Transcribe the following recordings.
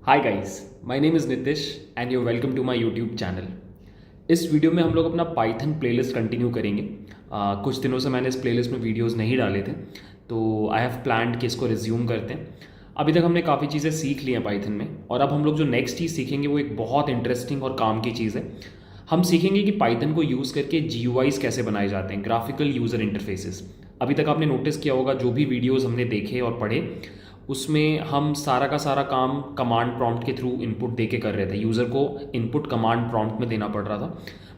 Hi guys, my name is Nitish and you welcome to my YouTube channel. इस video में हम लोग अपना पाइथन प्लेलिस्ट कंटिन्यू करेंगे। कुछ दिनों से मैंने इस प्लेलिस्ट में वीडियोस नहीं डाले थे, तो आई हैव प्लान्ड कि इसको रिज्यूम करते हैं। अभी तक हमने काफ़ी चीज़ें सीख ली हैं पाइथन में, और अब हम लोग जो नेक्स्ट चीज़ सीखेंगे वो एक बहुत इंटरेस्टिंग और काम की चीज़ है। हम सीखेंगे कि पाइथन को यूज़ करके GUIs कैसे बनाए जाते हैं, ग्राफिकल यूज़र इंटरफेसेस। अभी तक आपने नोटिस किया होगा, जो भी वीडियोस हमने देखे और पढ़े उसमें हम सारा का सारा काम कमांड प्रॉम्प्ट के थ्रू इनपुट दे के कर रहे थे। यूज़र को इनपुट कमांड प्रॉम्प्ट में देना पड़ रहा था,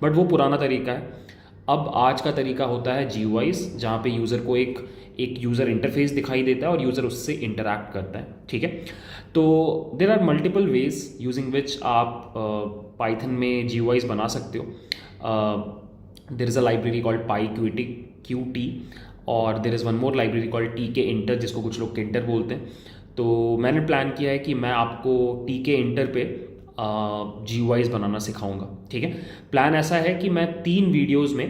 बट वो पुराना तरीका है। अब आज का तरीका होता है GUIs, जहाँ पे यूज़र को एक एक यूज़र इंटरफेस दिखाई देता है और यूज़र उससे इंटरैक्ट करता है। ठीक है, तो there are multiple ways using which आप पाइथन में GUIs बना सकते हो। There is a library called PyQt और there is one more library called tkinter, जिसको कुछ लोग किंटर बोलते हैं। तो मैंने प्लान किया है कि मैं आपको tkinter पे GUIs बनाना सिखाऊंगा। ठीक है, प्लान ऐसा है कि मैं 3 वीडियोस में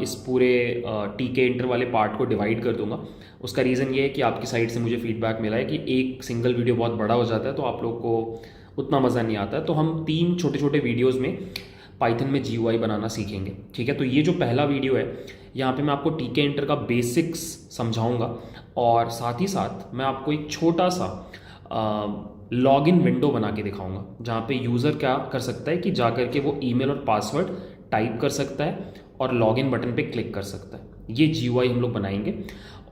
इस पूरे tkinter वाले पार्ट को डिवाइड कर दूंगा। उसका रीज़न ये है कि आपकी साइड से मुझे फीडबैक मिला है कि एक सिंगल वीडियो बहुत बड़ा हो जाता है, तो आप लोग को उतना मज़ा नहीं आता है। तो हम 3 छोटे छोटे वीडियोज़ में पाइथन में GUI बनाना सीखेंगे। ठीक है, तो ये जो पहला वीडियो है, यहाँ पे मैं आपको tkinter का बेसिक्स समझाऊंगा, और साथ ही साथ मैं आपको एक छोटा सा लॉगिन विंडो बना के दिखाऊंगा, जहाँ पे यूज़र क्या कर सकता है कि जा करके वो ईमेल और पासवर्ड टाइप कर सकता है और लॉगिन बटन पे क्लिक कर सकता है। ये GUI हम लोग बनाएंगे।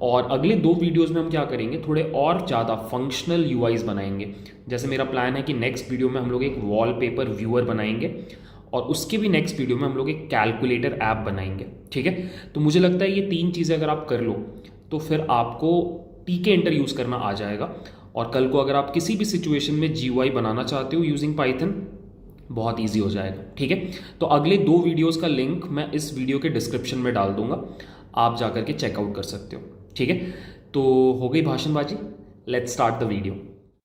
और अगले 2 वीडियोस में हम क्या करेंगे, थोड़े और ज़्यादा फंक्शनल UIs बनाएंगे। जैसे मेरा प्लान है कि नेक्स्ट वीडियो में हम लोग एक वॉलपेपर व्यूअर बनाएंगे, और उसके भी नेक्स्ट वीडियो में हम लोग एक कैलकुलेटर ऐप बनाएंगे। ठीक है, तो मुझे लगता है ये 3 चीज़ें अगर आप कर लो तो फिर आपको tkinter यूज़ करना आ जाएगा। और कल को अगर आप किसी भी सिचुएशन में GUI बनाना चाहते हो यूजिंग पाइथन, बहुत ईजी हो जाएगा। ठीक है, तो अगले 2 वीडियोस का लिंक मैं इस वीडियो के डिस्क्रिप्शन में डाल दूंगा, आप जाकर के चेकआउट कर सकते हो। ठीक है, तो हो गई भाषणबाजी, let's start the video.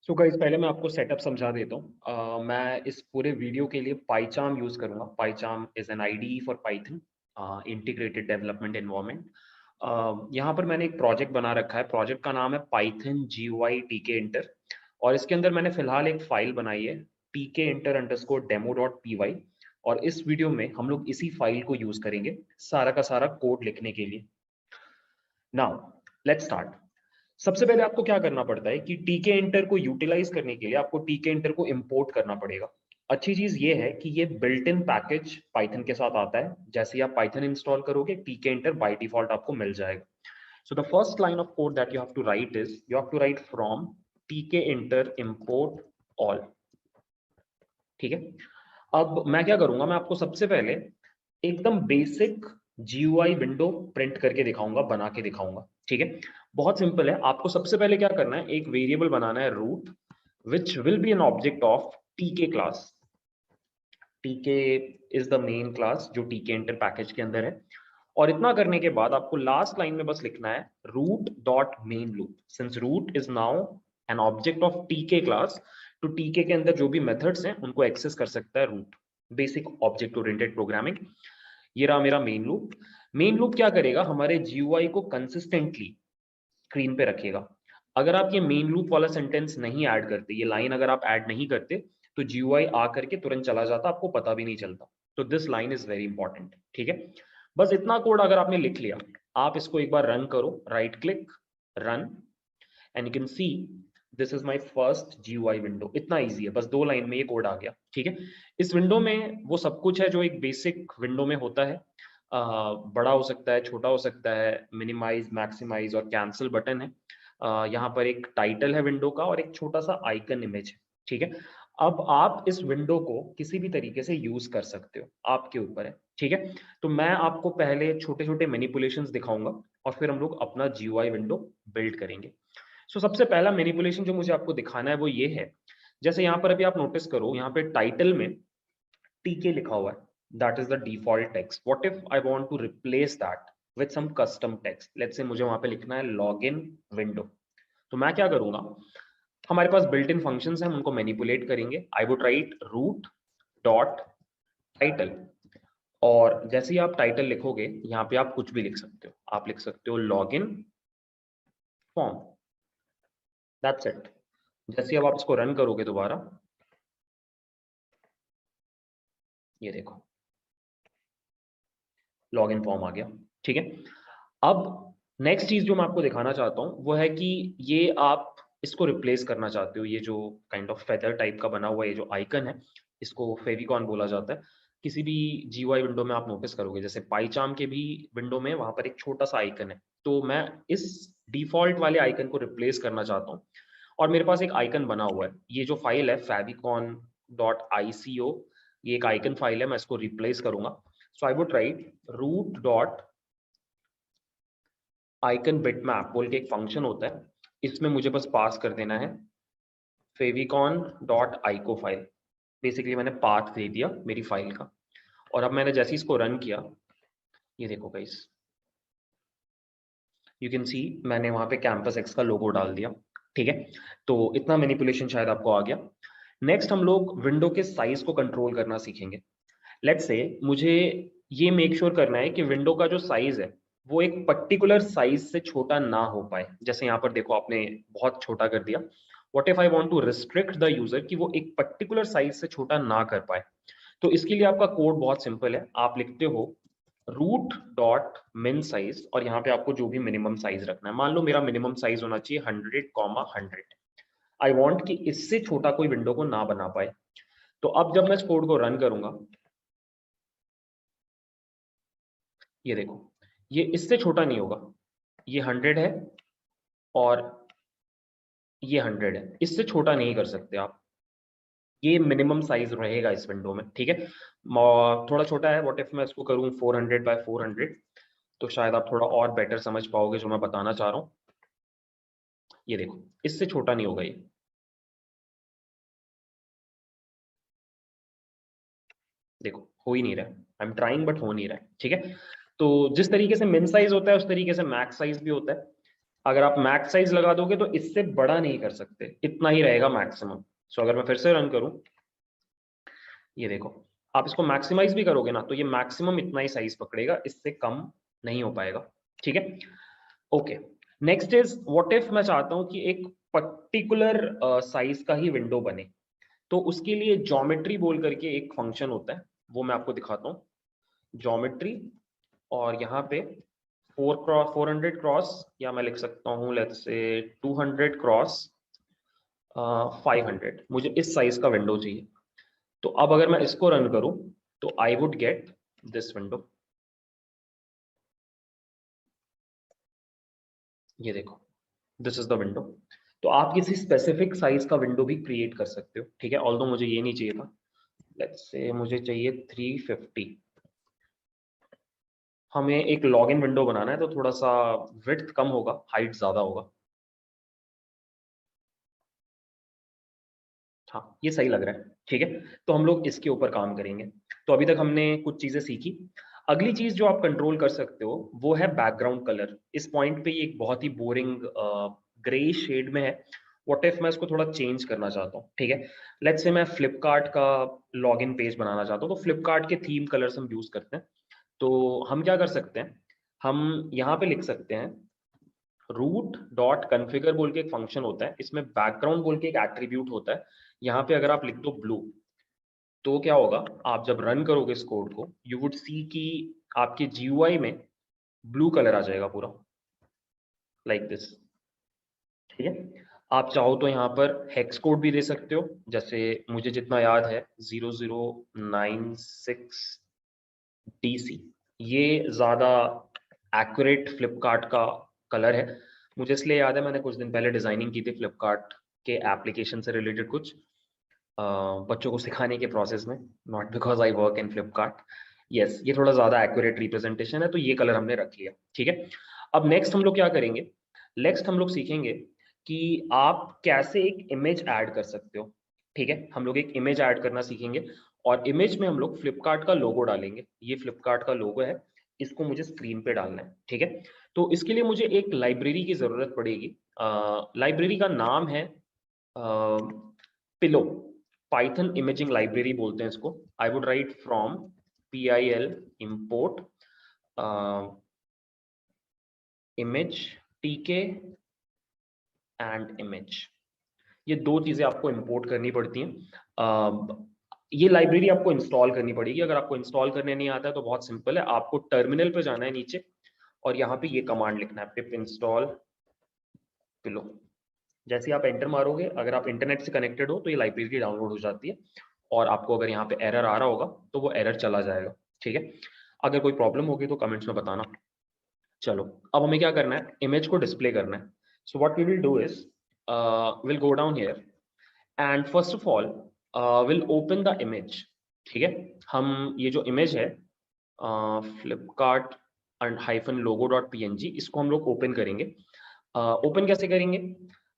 So guys, पहले मैं आपको सेटअप समझा देता हूँ। मैं इस पूरे वीडियो के लिए पाइचार्म यूज़ करूँगा। PyCharm is an IDE for Python, integrated development environment. यहाँ पर मैंने एक प्रोजेक्ट बना रखा है। प्रोजेक्ट का नाम है पाइथन GUI tkinter, और इसके अंदर मैंने फिलहाल एक फाइल बनाई है tkinter_demo.py, और इस वीडियो में हम लोग इसी फाइल को यूज़ करेंगे सारा का सारा कोड लिखने के लिए। Now let's start. सबसे पहले आपको क्या करना पड़ता है कि tkinter को यूटिलाइज करने के लिए आपको tkinter को इंपोर्ट करना पड़ेगा। अच्छी चीज ये है कि ये बिल्ट इन पैकेज पाइथन के साथ आता है। जैसे ही आप पाइथन इंस्टॉल करोगे, tkinter बाय डिफॉल्ट आपको मिल जाएगा। So the first line of code that you have to write is, you have to write from tkinter import all। ठीक है, अब मैं क्या करूंगा, मैं आपको सबसे पहले एकदम बेसिक GUI विंडो प्रिंट करके दिखाऊंगा, बना के दिखाऊंगा। ठीक है, बहुत सिंपल है। आपको सबसे पहले क्या करना है, एक वेरिएबल बनाना है root, which will be an object of tk class. tk is the main class जो tkinter पैकेज के अंदर है। और इतना करने के बाद आपको लास्ट लाइन में बस लिखना है root dot main loop. Since root is now an object of tk class, तो tk के अंदर जो भी मेथड्स हैं उनको एक्सेस कर सकता है root. Basic object oriented programming. ये रहा मेरा मेन लूप। मेन लूप क्या करेगा, हमारे GUI को कंसिस्टेंटली स्क्रीन पे रखेगा। अगर आप ये मेन लूप वाला सेंटेंस नहीं ऐड करते, ये लाइन अगर आप ऐड नहीं करते, तो GUI आ करके तुरंत चला जाता, आपको पता भी नहीं चलता। तो this line is very important. ठीक है, बस इतना कोड अगर आपने लिख लिया, आप इसको एक बार रन करो, right click, run, and you can see this is my first GUI window. इतना इजी है, बस 2 लाइन में ये कोड आ गया। ठीक है, इस विंडो में वो सब कुछ है जो एक बेसिक विंडो में होता है। बड़ा हो सकता है, छोटा हो सकता है, मिनिमाइज, मैक्सिमाइज और कैंसिल बटन है। यहाँ पर एक टाइटल है विंडो का और एक छोटा सा आइकन इमेज है। ठीक है, अब आप इस विंडो को किसी भी तरीके से यूज कर सकते हो, आपके ऊपर है। ठीक है, तो मैं आपको पहले छोटे छोटे मैनिपुलेशंस दिखाऊंगा, और फिर हम लोग अपना GUI विंडो बिल्ड करेंगे। सो सबसे पहला मैनिपुलेशन जो मुझे आपको दिखाना है वो ये है। जैसे यहाँ पर अभी आप नोटिस करो, यहाँ पे टाइटल में tk लिखा हुआ है, that is the default text. What if I want to replace that with some custom text, let's say मुझे वहां पे लिखना है लॉगिन विंडो। तो मैं क्या करूंगा, हमारे पास बिल्ट इन फंक्शंस हैं, हम उनको मैनिपुलेट करेंगे। I would write root dot title, और जैसे ही आप टाइटल लिखोगे, यहाँ पे आप कुछ भी लिख सकते हो। आप लिख सकते हो लॉगिन फॉर्म, दैट्स इट। जैसे अब आप इसको रन करोगे दोबारा, ये देखो लॉगिन फॉर्म आ गया। ठीक है, अब नेक्स्ट चीज जो मैं आपको दिखाना चाहता हूँ वो है कि ये आप इसको रिप्लेस करना चाहते हो, ये जो काइंड ऑफ फेदर टाइप का बना हुआ ये जो आइकन है, इसको फेविकॉन बोला जाता है। किसी भी जीयूआई विंडो में आप नोटिस करोगे, जैसे पाईचार्म के भी विंडो में वहां पर एक छोटा सा आइकन है, तो मैं इस डिफॉल्ट वाले आइकन को रिप्लेस करना चाहता हूँ। और मेरे पास एक आइकन बना हुआ है, ये जो फाइल है favicon.ico, ये एक आइकन फाइल है, मैं इसको रिप्लेस करूंगा। So I would write root dot icon bitmap बोल के एक फंक्शन होता है, इसमें मुझे बस पास कर देना है favicon.ico फाइल। बेसिकली मैंने पाथ दे दिया मेरी फाइल का, और अब मैंने जैसे इसको रन किया, ये देखो गाइस, यू कैन सी मैंने वहां पे कैंपस एक्स का लोगो डाल दिया। ठीक है, तो इतना मैनिपुलेशन शायद आपको आ गया। नेक्स्ट हम लोग विंडो के साइज को कंट्रोल करना सीखेंगे। लेट्स से मुझे ये मेक श्योर करना है कि विंडो का जो साइज है वो एक पर्टिकुलर साइज से छोटा ना हो पाए। जैसे यहाँ पर देखो आपने बहुत छोटा कर दिया। What if I want to restrict the user कि वो एक पर्टिकुलर साइज से छोटा ना कर पाए, तो इसके लिए आपका कोड बहुत सिंपल है। आप लिखते हो रूट डॉट मिन साइज, और यहाँ पे आपको जो भी मिनिमम साइज रखना है, मान लो मेरा मिनिमम साइज होना चाहिए 100,100। आई वॉन्ट कि इससे छोटा कोई विंडो को ना बना पाए। तो अब जब मैं इस कोड को रन करूंगा, ये देखो ये इससे छोटा नहीं होगा, ये 100 है और ये 100 है, इससे छोटा नहीं कर सकते आप। ये मिनिमम साइज रहेगा इस विंडो में। ठीक है, थोड़ा छोटा है, व्हाट इफ मैं इसको करूं 400 by 400, तो शायद आप थोड़ा और बेटर समझ पाओगे जो मैं बताना चाह रहा हूँ। ये देखो इससे छोटा नहीं होगा ये। देखो हो ही नहीं रहा है, आई एम ट्राइंग बट हो नहीं रहा है। ठीक है, तो जिस तरीके से मिन साइज होता है उस तरीके से मैक्स साइज भी होता है। अगर आप मैक्स साइज लगा दोगे तो इससे बड़ा नहीं कर सकते, इतना ही रहेगा मैक्सिमम। सो अगर मैं फिर से रन करूं, ये देखो आप इसको मैक्सिमाइज भी करोगे ना तो ये मैक्सिमम इतना ही साइज पकड़ेगा, इससे कम नहीं हो पाएगा। ठीक है, okay. Next is what if मैं चाहता हूं कि एक पर्टिकुलर साइज का ही विंडो बने, तो उसके लिए ज्योमेट्री बोल करके एक फंक्शन होता है, वो मैं आपको दिखाता हूँ। ज्योमेट्री, और यहाँ पे 400 क्रॉस, या मैं लिख सकता हूँ लेट्स से 200 क्रॉस 500, मुझे इस साइज का विंडो चाहिए। तो अब अगर मैं इसको रन करूं तो I would get this window. ये देखो दिस इज द विंडो। तो आप किसी स्पेसिफिक साइज का विंडो भी क्रिएट कर सकते हो। ठीक है, ऑल्दो मुझे ये नहीं चाहिए था, लेट्स से मुझे चाहिए 350। हमें एक लॉगिन विंडो बनाना है तो थोड़ा सा विड्थ कम होगा, हाइट ज्यादा होगा। हाँ ये सही लग रहा है। ठीक है, तो हम लोग इसके ऊपर काम करेंगे। तो अभी तक हमने कुछ चीजें सीखी। अगली चीज जो आप कंट्रोल कर सकते हो वो है बैकग्राउंड कलर। इस पॉइंट पे ये एक बहुत ही बोरिंग ग्रे शेड में है। व्हाट इफ मैं इसको थोड़ा चेंज करना चाहता हूँ। ठीक है, लेट्स से मैं फ्लिपकार्ट का लॉगिन पेज बनाना चाहता हूँ, तो फ्लिपकार्ट के थीम कलर्स हम यूज करते हैं। तो हम क्या कर सकते हैं, हम यहाँ पे लिख सकते हैं रूट डॉट कन्फिगर बोल के एक फंक्शन होता है, इसमें बैकग्राउंड बोल के एक एट्रीब्यूट होता है। यहाँ पे अगर आप लिख दो ब्लू, तो क्या होगा, आप जब रन करोगे इस कोड को यू वुड सी कि आपके जीयूआई में ब्लू कलर आ जाएगा पूरा, लाइक दिस। ठीक है, आप चाहो तो यहाँ पर हेक्स कोड भी दे सकते हो, जैसे मुझे जितना याद है 0096DC, ये ज्यादा एक्यूरेट फ्लिपकार्ट का कलर है। मुझे इसलिए याद है, मैंने कुछ दिन पहले डिजाइनिंग की थी फ्लिपकार्ट के एप्लीकेशन से रिलेटेड कुछ बच्चों को सिखाने के प्रोसेस में, not because I work in Flipkart. Yes, ये थोड़ा ज्यादा एक्यूरेट रिप्रेजेंटेशन है, तो ये कलर हमने रख लिया। ठीक है, अब नेक्स्ट हम लोग क्या करेंगे, नेक्स्ट हम लोग सीखेंगे कि आप कैसे एक इमेज ऐड कर सकते हो। ठीक है, हम लोग एक इमेज ऐड करना सीखेंगे, और इमेज में हम लोग फ्लिपकार्ट का लोगो डालेंगे। ये फ्लिपकार्ट का लोगो है, इसको मुझे स्क्रीन पे डालना है। ठीक है, तो इसके लिए मुझे एक लाइब्रेरी की जरूरत पड़ेगी। लाइब्रेरी का नाम है पिलो, पाइथन इमेजिंग लाइब्रेरी बोलते हैं इसको। आई would right from PIL import image TK and image. ये दो चीजें आपको इंपोर्ट करनी पड़ती हैं। ये लाइब्रेरी आपको इंस्टॉल करनी पड़ेगी। अगर आपको इंस्टॉल करने नहीं आता है तो बहुत सिंपल है, आपको टर्मिनल पे जाना है नीचे और यहाँ पे ये कमांड लिखना है, पिप इंस्टॉल पिलो। जैसे ही आप एंटर मारोगे, अगर आप इंटरनेट से कनेक्टेड हो तो ये लाइब्रेरी डाउनलोड हो जाती है और आपको अगर यहाँ पे एरर आ रहा होगा तो वो एरर चला जाएगा। ठीक है, अगर कोई प्रॉब्लम होगी तो कमेंट्स में बताना। चलो, अब हमें क्या करना है, इमेज को डिस्प्ले करना है। So what we will do is will go down here and first of all will open the image. ठीक है, हम ये जो इमेज है Flipkart and hyphen logo dot png, इसको हम लोग ओपन करेंगे। ओपन कैसे करेंगे,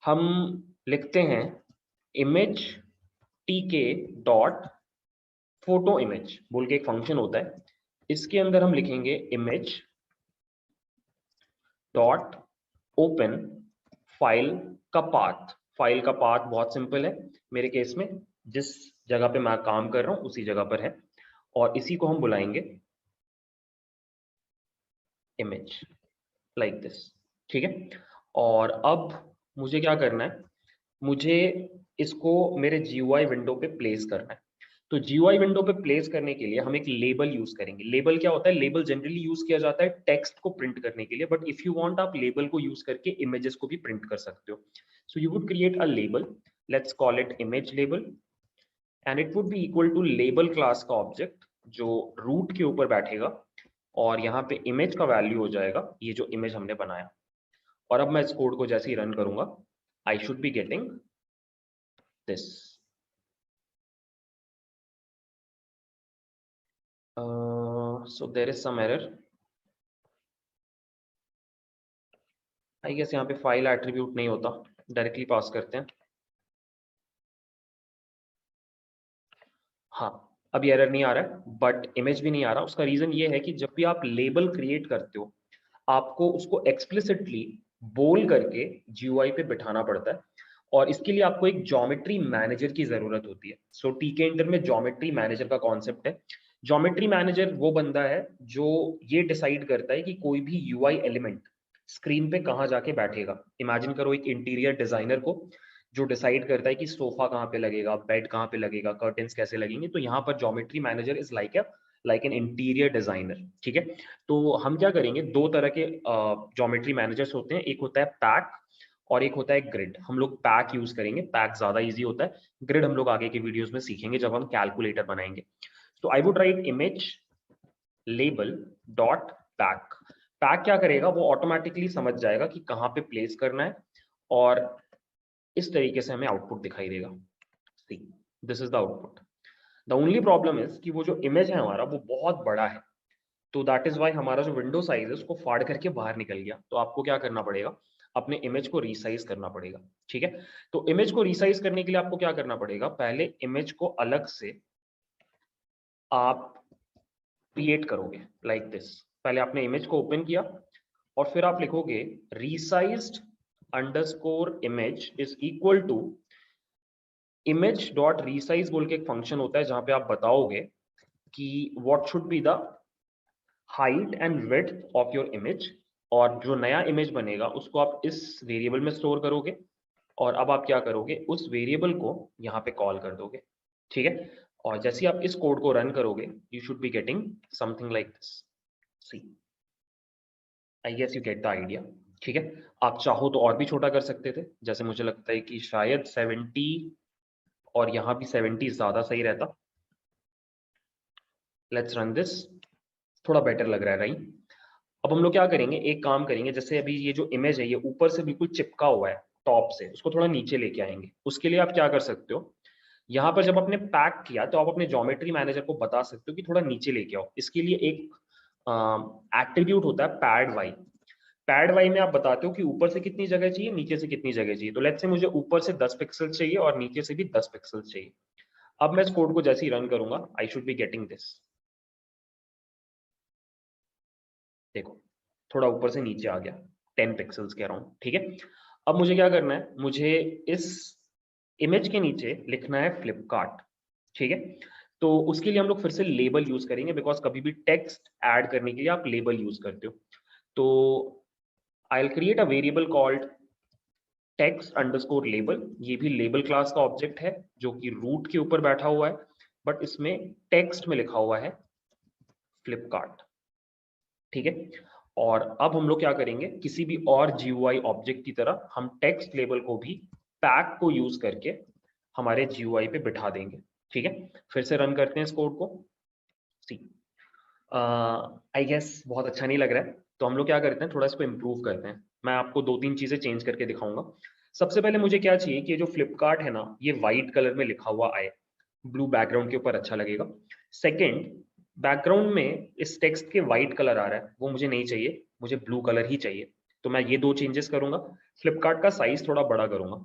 हम लिखते हैं इमेज टीके डॉट फोटो इमेज बोल के एक फंक्शन होता है, इसके अंदर हम लिखेंगे इमेज डॉट ओपन फाइल का पाथ। फाइल का पाथ बहुत सिंपल है, मेरे केस में जिस जगह पे मैं काम कर रहा हूं उसी जगह पर है, और इसी को हम बुलाएंगे इमेज लाइक दिस। ठीक है, और अब मुझे क्या करना है, मुझे इसको मेरे GUI विंडो पे प्लेस करना है। तो GUI विंडो पे प्लेस करने के लिए हम एक लेबल यूज करेंगे। लेबल क्या होता है, लेबल जनरली यूज किया जाता है टेक्स्ट को प्रिंट करने के लिए, बट इफ यू वांट आप लेबल को यूज करके इमेजेस को भी प्रिंट कर सकते हो। So you would create a label, let's call it image label, and it would be equal to label class का ऑब्जेक्ट जो रूट के ऊपर बैठेगा, और यहाँ पे इमेज का वैल्यू हो जाएगा ये जो इमेज हमने बनाया। और अब मैं इस कोड को जैसे ही रन करूंगा, I should be getting this. So there is some error. I guess यहाँ पे फाइल एट्रीब्यूट नहीं होता, डायरेक्टली पास करते हैं। हाँ, अभी एरर नहीं आ रहा है, बट इमेज भी नहीं आ रहा। उसका रीजन ये है कि जब भी आप लेबल क्रिएट करते हो, आपको उसको एक्सप्लिसिटली बोल करके GUI पे बिठाना पड़ता है, और इसके लिए आपको एक ज्योमेट्री मैनेजर की जरूरत होती है। सो टीके इंटर में ज्योमेट्री मैनेजर का कॉन्सेप्ट है। ज्योमेट्री मैनेजर वो बंदा है जो ये डिसाइड करता है कि कोई भी UI एलिमेंट स्क्रीन पे कहाँ जाके बैठेगा। इमेजिन करो एक इंटीरियर डिजाइनर को जो डिसाइड करता है कि सोफा कहाँ पे लगेगा, बेड कहाँ पे लगेगा, कर्टेन्स कैसे लगेंगे। तो यहाँ पर geometry manager is like an interior designer. ठीक है, तो हम क्या करेंगे, दो तरह के ज्योमेट्री मैनेजर्स होते हैं, एक होता है पैक और एक होता है ग्रिड। हम लोग पैक यूज करेंगे, पैक ज्यादा इजी होता है, ग्रिड हम लोग आगे के वीडियोस में सीखेंगे जब हम कैलकुलेटर बनाएंगे। तो आई would right image label dot pack. Pack क्या करेगा, वो ऑटोमेटिकली समझ जाएगा कि कहाँ पे प्लेस करना है, और इस तरीके से हमें आउटपुट दिखाई देगा। See, this is the output. The only problem is कि वो जो इमेज है हमारा वो बहुत बड़ा है, तो दैट इज वाई हमारा जो विंडो साइज है उसको फाड़ करके बाहर निकल गया। तो आपको क्या करना पड़ेगा, अपने इमेज को रीसाइज करना पड़ेगा। ठीक है, तो इमेज को रीसाइज करने के लिए आपको क्या करना पड़ेगा, पहले इमेज को अलग से आप क्रिएट करोगे लाइक दिस। पहले आपने इमेज को ओपन किया और फिर आप लिखोगे resized underscore image is equal to image dot resize बोल के एक फंक्शन होता है जहां पे आप बताओगे कि what should be the height and width of your image, और जो नया इमेज बनेगा उसको आप इस वेरिएबल में स्टोर करोगे, और अब आप क्या करोगे, उस वेरिएबल को यहाँ पे कॉल कर दोगे। ठीक है, और जैसे ही आप इस कोड को रन करोगे, you should be getting something like this. See, I guess you get the idea. ठीक है, आप चाहो तो और भी छोटा कर सकते थे, जैसे मुझे लगता है कि शायद 70 और यहाँ भी 70 ज्यादा सही रहता। लेट्स रन दिस, थोड़ा बेटर लग रहा है राइट। अब हम लोग क्या करेंगे, एक काम करेंगे, जैसे अभी ये जो इमेज है ये ऊपर से बिल्कुल चिपका हुआ है टॉप से, उसको थोड़ा नीचे लेके आएंगे। उसके लिए आप क्या कर सकते हो, यहाँ पर जब आपने पैक किया तो आप अपने ज्योमेट्री मैनेजर को बता सकते हो कि थोड़ा नीचे लेके आओ। इसके लिए एक एट्रीब्यूट होता है पैड वाई। पैड वाई में आप बताते हो कि ऊपर से कितनी जगह चाहिए, नीचे से कितनी जगह चाहिए। तो लेट्स से मुझे ऊपर से 10 पिक्सल चाहिए और नीचे से भी 10 पिक्सल चाहिए। अब मैं इस कोड को जैसे ही रन करूंगा, I should be getting this. देखो, थोड़ा ऊपर से नीचे आ गया 10 पिक्सल्स के अराउंड। ठीक है, अब मुझे क्या करना है, मुझे इस इमेज के नीचे लिखना है फ्लिपकार्ट। ठीक है, तो उसके लिए हम लोग फिर से लेबल यूज करेंगे, बिकॉज कभी भी टेक्स्ट ऐड करने के लिए आप लेबल यूज करते हो। तो I will create a variable called text underscore label, ये भी लेबल क्लास का ऑब्जेक्ट है जो कि रूट के ऊपर बैठा हुआ है, बट इसमें टेक्स्ट में लिखा हुआ है फ्लिपकार्ट। ठीक है, और अब हम लोग क्या करेंगे, किसी भी और GUI ऑब्जेक्ट की तरह हम टेक्स्ट लेबल को भी पैक को यूज करके हमारे GUI पे बिठा देंगे। ठीक है, फिर से रन करते हैं इस कोड को। सी आई गेस बहुत अच्छा नहीं लग रहा है, तो हम लोग क्या करते हैं, थोड़ा इसको इम्प्रूव करते हैं। मैं आपको दो तीन चीजें चेंज करके दिखाऊंगा। सबसे पहले मुझे क्या चाहिए कि ये जो फ्लिपकार्ट है ना, ये व्हाइट कलर में लिखा हुआ आए, ब्लू बैकग्राउंड के ऊपर अच्छा लगेगा। सेकंड, बैकग्राउंड में इस टेक्स्ट के व्हाइट कलर आ रहा है, वो मुझे नहीं चाहिए, मुझे ब्लू कलर ही चाहिए। तो मैं ये दो चेंजेस करूंगा। फ्लिपकार्ट का साइज थोड़ा बड़ा करूंगा।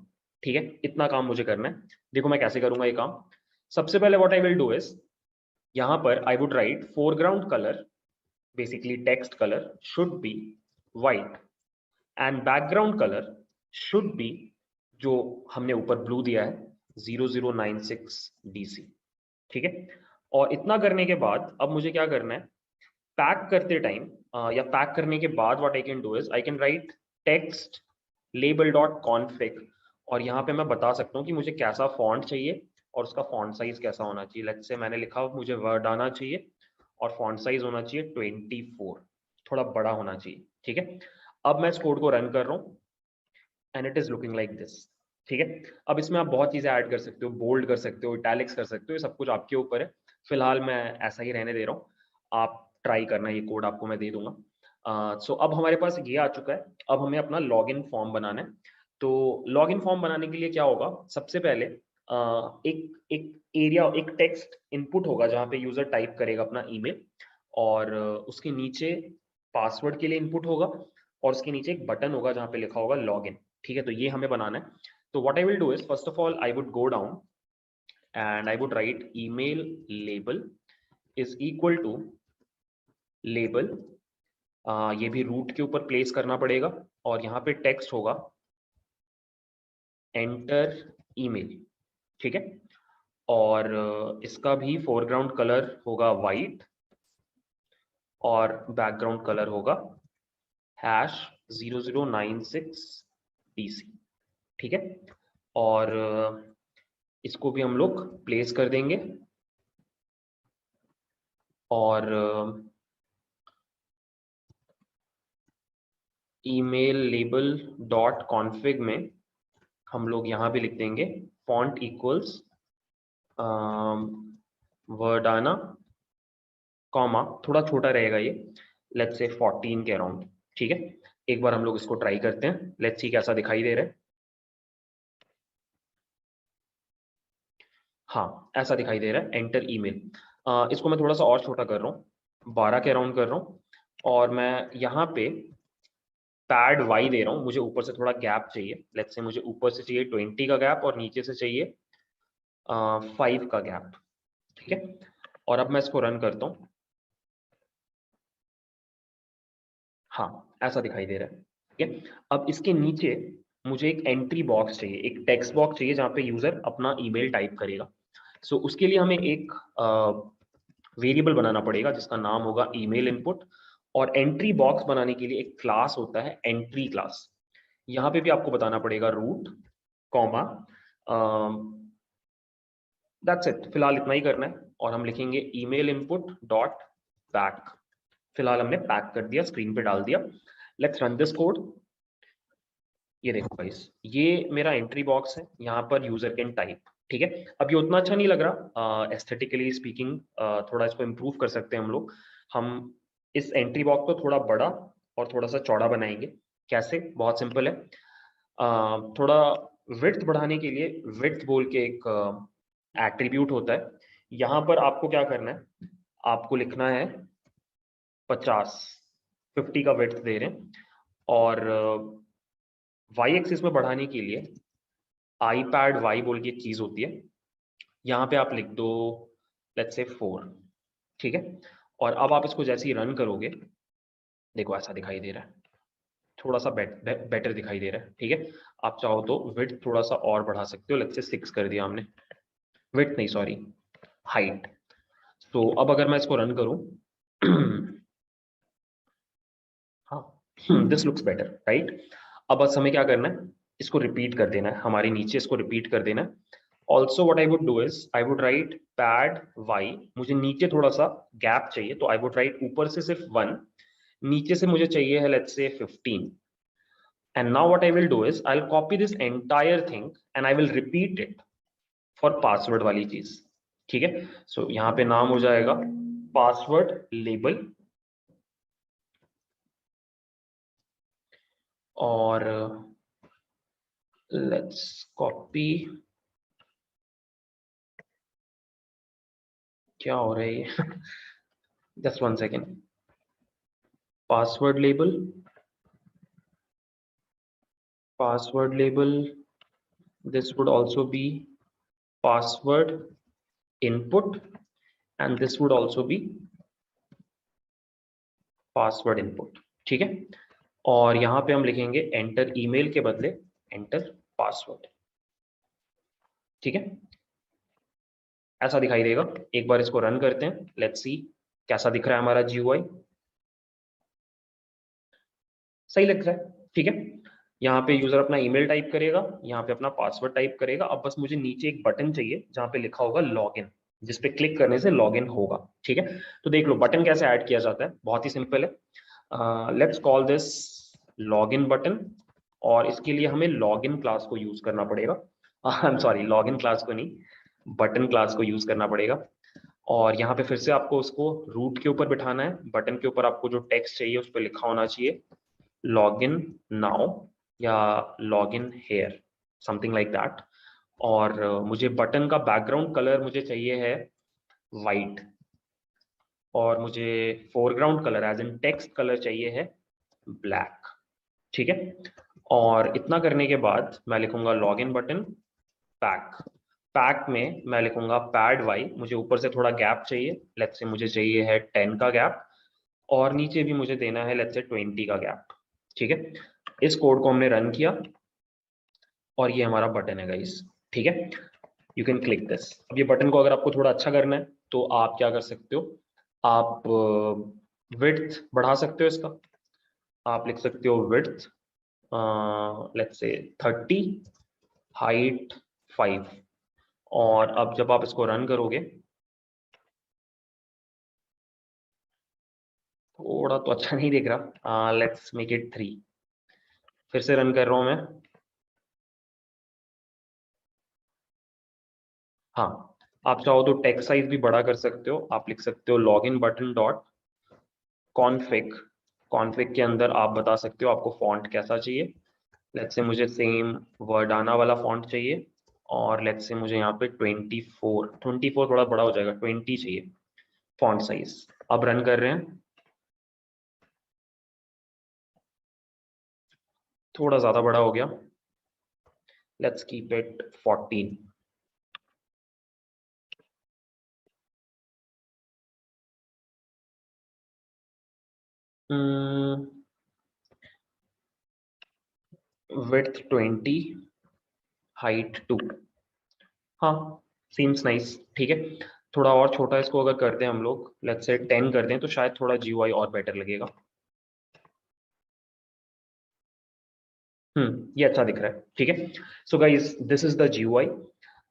ठीक है, इतना काम मुझे करना है। देखो मैं कैसे करूंगा ये काम। सबसे पहले what I will do is, यहाँ पर आई would right foreground colour, basically text colour should be white and background colour should be, जो हमने ऊपर ब्लू दिया है, 0096 DC। ठीक है, और इतना करने के बाद अब मुझे क्या करना है, पैक करते टाइम या पैक करने के बाद what I can do is I can write text label dot config, और यहाँ पे मैं बता सकता हूँ कि मुझे कैसा फॉन्ट चाहिए और उसका फॉन्ट साइज कैसा होना चाहिए। लेट्स से मैंने लिखा मुझे वर्ड आना चाहिए और फॉन्ट साइज होना चाहिए 24, थोड़ा बड़ा होना चाहिए। ठीक है, अब मैं इस कोड को रन कर रहा हूँ and it is looking like this. ठीक है, अब इसमें आप बहुत चीजें ऐड कर सकते हो, बोल्ड कर सकते हो, इटैलिक्स कर सकते हो, ये सब कुछ आपके ऊपर है। फिलहाल मैं ऐसा ही रहने दे रहा हूँ, आप ट्राई करना, ये कोड आपको मैं दे दूंगा। सो अब हमारे पास ये आ चुका है। अब हमें अपना लॉगिन फॉर्म बनाना है। तो लॉगिन फॉर्म बनाने के लिए क्या होगा, सबसे पहले एक एक एरिया, एक टेक्स्ट इनपुट होगा जहाँ पे यूजर टाइप करेगा अपना ईमेल, और उसके नीचे पासवर्ड के लिए इनपुट होगा, और उसके नीचे एक बटन होगा जहाँ पे लिखा होगा लॉगिन। ठीक है, तो ये हमें बनाना है। तो what I will do is, first of all I would go down and I would write email label is equal to label, ये भी रूट के ऊपर प्लेस करना पड़ेगा, और यहाँ पे टेक्स्ट होगा एंटर ईमेल। ठीक है, और इसका भी फोरग्राउंड कलर होगा वाइट और बैकग्राउंड कलर होगा #0096 DC। ठीक है, और इसको भी हम लोग प्लेस कर देंगे, और ईमेल लेबल डॉट कॉन्फिग में हम लोग यहाँ भी लिख देंगे फॉन्ट इक्वल्स वर्डाना, कॉमा, थोड़ा छोटा रहेगा ये, लेट्स से 14 के अराउंड। ठीक है, एक बार हम लोग इसको ट्राई करते हैं, लेट्स सी कैसा दिखाई दे रहा है। हाँ, ऐसा दिखाई दे रहा है, एंटर ईमेल। इसको मैं थोड़ा सा और छोटा कर रहा हूँ, 12 के अराउंड कर रहा हूँ, और मैं यहाँ पे पैड वाई दे रहा हूँ। मुझे ऊपर से थोड़ा गैप चाहिए, लेट्स से मुझे ऊपर से चाहिए 20 का गैप और नीचे से चाहिए 5 का गैप। ठीक है, और अब मैं इसको रन करता हूँ। हाँ, ऐसा दिखाई दे रहा है। ठीक है, अब इसके नीचे मुझे एक एंट्री बॉक्स चाहिए, एक टेक्स्ट बॉक्स चाहिए जहाँ पे यूजर अपना ईमेल टाइप करेगा। सो उसके लिए हमें एक वेरिएबल बनाना पड़ेगा जिसका नाम होगा ईमेल इनपुट, और एंट्री बॉक्स बनाने के लिए एक क्लास होता है एंट्री क्लास। यहाँ पे भी आपको बताना पड़ेगा रूट कॉमा, दैट्स इट, फिलहाल इतना ही करना है, और हम लिखेंगे ईमेल इनपुट डॉट पैक। फिलहाल हमने पैक कर दिया, स्क्रीन पे डाल दिया। Let's run this code. ये देखो गाइस, ये मेरा एंट्री बॉक्स है, यहाँ पर यूजर कैन टाइप। ठीक है, अब ये उतना अच्छा नहीं लग रहा एस्थेटिकली स्पीकिंग, थोड़ा इसको इम्प्रूव कर सकते हैं हम लोग। हम इस एंट्री बॉक्स को थोड़ा बड़ा और थोड़ा सा चौड़ा बनाएंगे। कैसे, बहुत सिंपल है। थोड़ा विड्थ बढ़ाने के लिए विड्थ बोल के एक एट्रीब्यूट होता है। यहाँ पर आपको क्या करना है, आपको लिखना है 50 का विड्थ दे रहे हैं, और वाई एक्सिस में बढ़ाने के लिए आईपैड वाई बोल के एक चीज होती है, यहाँ पे आप लिख दो लेट्स से 4। ठीक है, और अब आप इसको जैसे ही रन करोगे, देखो ऐसा दिखाई दे रहा है, थोड़ा सा बेटर दिखाई दे रहा है। ठीक है, आप चाहो तो विड्थ थोड़ा सा और बढ़ा सकते हो, लेट्स से 6 कर दिया हमने, विड्थ नहीं सॉरी, हाइट। तो अब अगर मैं इसको रन करूं, हाँ, दिस लुक्स बेटर राइट। अब बस हमें क्या करना है, इसको रिपीट कर देना है, हमारे नीचे इसको रिपीट कर देना है। Also what I would do is I would write pad y, मुझे नीचे थोड़ा सा गैप चाहिए, तो आई वुड राइट ऊपर से सिर्फ 1, नीचे से मुझे चाहिए है let's say 15। And now what I will do is I'll copy this entire thing and I will repeat it for password वाली चीज। ठीक है, सो यहाँ पे नाम हो जाएगा पासवर्ड लेबल, और लेट्स कॉपी, क्या हो रहा है ये just 1 second, password label, password label, this would also be password input and this would also be password input। ठीक है, और यहां पे हम लिखेंगे एंटर ईमेल के बदले एंटर पासवर्ड। ठीक है, ऐसा दिखाई देगा। एक बार इसको रन करते हैं, लेट्स सी कैसा दिख रहा है हमारा GUI। सही लग रहा है, ठीक है। यहाँ पे यूजर अपना ईमेल टाइप करेगा, यहाँ पे अपना पासवर्ड टाइप करेगा। अब बस मुझे नीचे एक बटन चाहिए जहाँ पे लिखा होगा लॉगिन, जिस पे क्लिक करने से लॉगिन होगा। ठीक है, तो देख लो बटन कैसे ऐड किया जाता है, बहुत ही सिंपल है। Let's call this login button, और इसके लिए हमें लॉगिन क्लास को यूज करना पड़ेगा। I am sorry, login class को नहीं, बटन क्लास को यूज करना पड़ेगा। और यहाँ पे फिर से आपको उसको रूट के ऊपर बिठाना है, बटन के ऊपर आपको जो टेक्स्ट चाहिए उस पर लिखा होना चाहिए लॉगिन नाउ या login here, something like that. और मुझे बटन का बैकग्राउंड कलर मुझे चाहिए है वाइट, और मुझे foreground colour as in text colour चाहिए है ब्लैक। ठीक है, और इतना करने के बाद मैं लिखूंगा लॉगिन बटन पैक, पैक में मैं लिखूंगा पैड वाई, मुझे ऊपर से थोड़ा गैप चाहिए, लेट्स से मुझे चाहिए है 10 का गैप, और नीचे भी मुझे देना है लेट्स से 20 का गैप। ठीक है, इस कोड को हमने रन किया और ये हमारा बटन है गाइस। ठीक है, यू कैन क्लिक दिस। अब ये बटन को अगर आपको थोड़ा अच्छा करना है तो आप क्या कर सकते हो, आप विड्थ बढ़ा सकते हो इसका, आप लिख सकते हो विड्थ लेट्स से 30, हाइट 5, और अब जब आप इसको रन करोगे थोड़ा तो अच्छा नहीं दिख रहा, लेट्स मेक इट 3। फिर से रन कर रहा हूं मैं। हाँ, आप चाहो तो टेक्स्ट साइज भी बड़ा कर सकते हो, आप लिख सकते हो login button dot config, config के अंदर आप बता सकते हो आपको फॉन्ट कैसा चाहिए। लेट्स से मुझे सेम वर्डाना वाला फॉन्ट चाहिए, और लेट्स से मुझे यहाँ पे 24 थोड़ा बड़ा हो जाएगा, 20 चाहिए फॉन्ट साइज। अब रन कर रहे हैं, थोड़ा ज्यादा बड़ा हो गया, let's keep it 14। Width 20, height 2। हाँ, सीम्स नाइस। ठीक है, थोड़ा और छोटा इसको अगर कर दें हम लोग, लेट्स से 10 कर दें, तो शायद थोड़ा GUI और बेटर लगेगा। ये अच्छा दिख रहा है। ठीक है, so guys this is the GUI।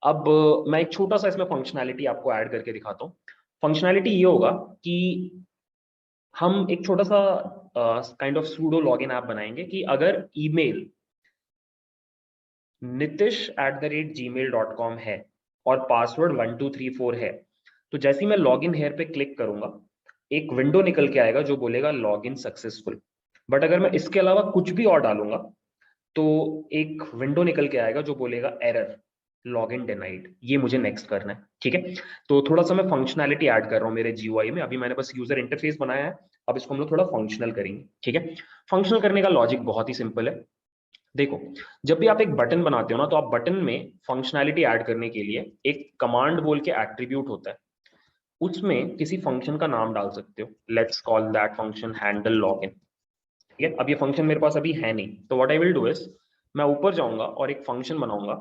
अब मैं एक छोटा सा इसमें फंक्शनैलिटी आपको ऐड करके दिखाता हूँ। फंक्शनैलिटी ये होगा कि हम एक छोटा सा kind of pseudo login app बनाएंगे कि अगर ईमेल nitish@gmail.com है और पासवर्ड 1234 है, तो जैसे ही मैं लॉगिन हेयर पे क्लिक करूंगा एक विंडो निकल के आएगा जो बोलेगा लॉगिन सक्सेसफुल। बट अगर मैं इसके अलावा कुछ भी और डालूंगा तो एक विंडो निकल के आएगा जो बोलेगा एरर, लॉगिन डिनाइड। ये मुझे नेक्स्ट करना है। ठीक है, तो थोड़ा सा मैं फंक्शनैलिटी ऐड कर रहा हूँ मेरे GUI में। अभी मैंने बस यूजर इंटरफेस बनाया है, अब इसको हम लोग थोड़ा फंक्शनल करेंगे। ठीक है, फंक्शनल करने का लॉजिक बहुत ही सिंपल है। देखो, जब भी आप एक बटन बनाते हो ना, तो आप बटन में फंक्शनैलिटी ऐड करने के लिए एक कमांड बोल के एट्रीब्यूट होता है, उसमें किसी फंक्शन का नाम डाल सकते हो। Let's call that function handle login. ठीक है, अब ये फंक्शन मेरे पास अभी है नहीं, तो what I will do is मैं ऊपर जाऊंगा और एक फंक्शन बनाऊंगा।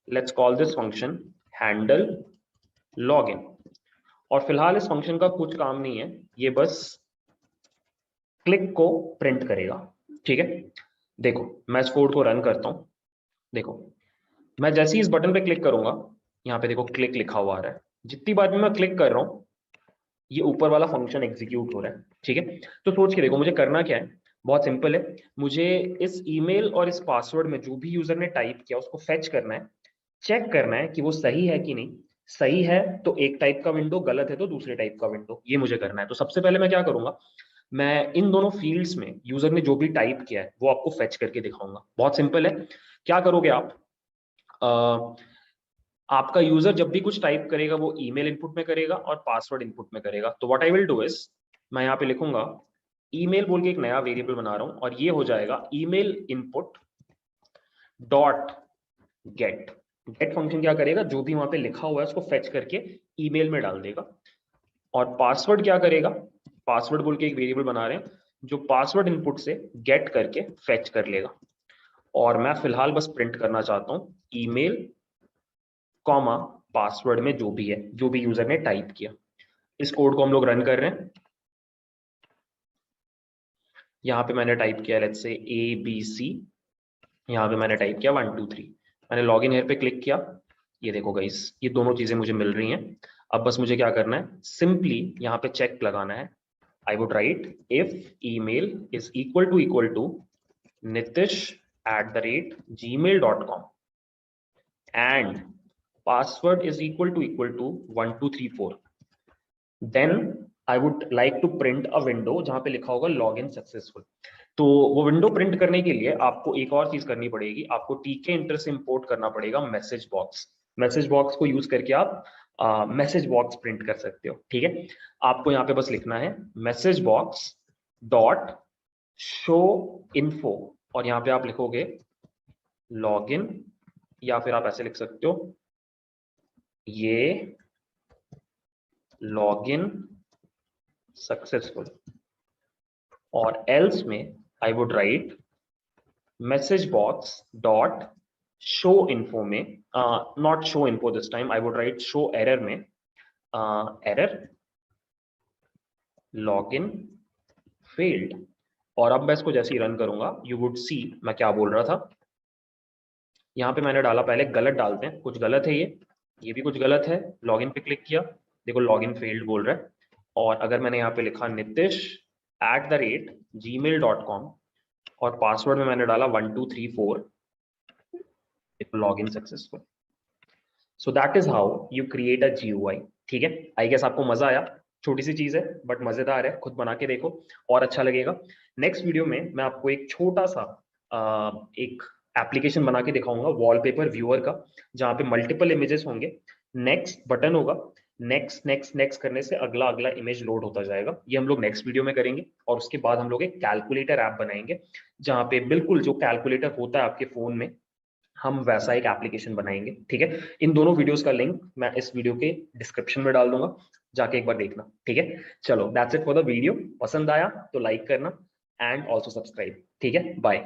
Let's call this function handle login, और फिलहाल इस फंक्शन का कुछ काम नहीं है, ये बस क्लिक को प्रिंट करेगा। ठीक है, देखो मैं इस कोड को रन करता हूं, देखो, मैं जैसे ही इस बटन पे क्लिक करूंगा, यहाँ पे देखो क्लिक लिखा हुआ आ रहा है। जितनी बार भी मैं क्लिक कर रहा हूँ, ये ऊपर वाला फंक्शन एग्जीक्यूट हो रहा है। ठीक है, तो सोच के देखो मुझे करना क्या है। बहुत सिंपल है, मुझे इस ईमेल और इस पासवर्ड में जो भी यूजर ने टाइप किया उसको फेच करना है, चेक करना है कि वो सही है कि नहीं। सही है तो एक टाइप का विंडो, गलत है तो दूसरे टाइप का विंडो, ये मुझे करना है। तो सबसे पहले मैं क्या करूंगा, मैं इन दोनों फील्ड्स में यूजर ने जो भी टाइप किया है वो आपको फेच करके दिखाऊंगा। बहुत सिंपल है। क्या करोगे आप, आपका यूजर जब भी कुछ टाइप करेगा वो ईमेल इनपुट में करेगा और पासवर्ड इनपुट में करेगा। तो what I will do is, मैं यहाँ पे लिखूंगा ईमेल बोल के एक नया वेरिएबल बना रहा हूं, और ये हो जाएगा email input dot get. Get function क्या करेगा, जो भी वहां पे लिखा हुआ है उसको फेच करके ईमेल में डाल देगा। और पासवर्ड क्या करेगा, पासवर्ड बोल के एक वेरिएबल बना रहे हैं जो पासवर्ड इनपुट से गेट करके फेच कर लेगा। और मैं फिलहाल बस प्रिंट करना चाहता हूं ईमेल कॉमा पासवर्ड में जो भी है, जो भी यूजर ने टाइप किया। इस कोड को हम लोग रन कर रहे हैं। यहाँ पे मैंने टाइप किया लेट्स से ABC, यहाँ पे मैंने टाइप किया 1 2 3। मैंने लॉग इन हेयर पे क्लिक किया, ये देखो गाइस ये दोनों चीजें मुझे मिल रही हैं। अब बस मुझे क्या करना है, सिंपली यहाँ पे चेक लगाना है। I would write if email is equal to nitish@gmail.com and password is equal to 1 2 3 4, then I would like to print a window जहां पे लिखा होगा लॉग इन सक्सेसफुल। तो वो विंडो प्रिंट करने के लिए आपको एक और चीज करनी पड़ेगी, आपको टीके इंटर से इंपोर्ट करना पड़ेगा मैसेज बॉक्स। मैसेज बॉक्स को यूज करके आप मैसेज बॉक्स प्रिंट कर सकते हो। ठीक है, आपको यहाँ पे बस लिखना है message box dot show info, और यहाँ पे आप लिखोगे लॉगिन, या फिर आप ऐसे लिख सकते हो ये लॉगिन सक्सेसफुल, और एल्स में I would write message box dot show info में, not show info this time, I would write show error में एरर लॉगिन फेल्ड। और अब मैं इसको जैसे ही रन करूंगा यू वुड सी मैं क्या बोल रहा था। यहाँ पे मैंने डाला, पहले गलत डालते हैं, कुछ गलत है ये भी कुछ गलत है। लॉगिन पे क्लिक किया, देखो लॉगिन फेल्ड बोल रहा है। और अगर मैंने यहाँ पे लिखा nitish@gmail.com और पासवर्ड में मैंने डाला 1 2 3 4, log in successful. So that is how you create a GUI। ठीक है, आई गेस आपको मजा आया। छोटी सी चीज है बट मजेदार है, खुद बना के देखो और अच्छा लगेगा। नेक्स्ट वीडियो में मैं आपको एक छोटा सा एक एप्लीकेशन बना के दिखाऊंगा वॉलपेपर व्यूअर का, जहाँ पे मल्टीपल इमेजेस होंगे। नेक्स्ट बटन होगा, नेक्स्ट नेक्स्ट नेक्स्ट करने से अगला अगला इमेज लोड होता जाएगा। ये हम लोग नेक्स्ट वीडियो में करेंगे। और उसके बाद हम लोग एक कैलकुलेटर ऐप बनाएंगे, जहाँ पे बिल्कुल जो कैलकुलेटर होता है आपके फोन में, हम वैसा एक एप्लीकेशन बनाएंगे। ठीक है, इन दोनों वीडियोस का लिंक मैं इस वीडियो के डिस्क्रिप्शन में डाल दूंगा, जाके एक बार देखना। ठीक है, चलो that's it for the video. पसंद आया तो लाइक करना एंड ऑल्सो सब्सक्राइब। ठीक है, बाय।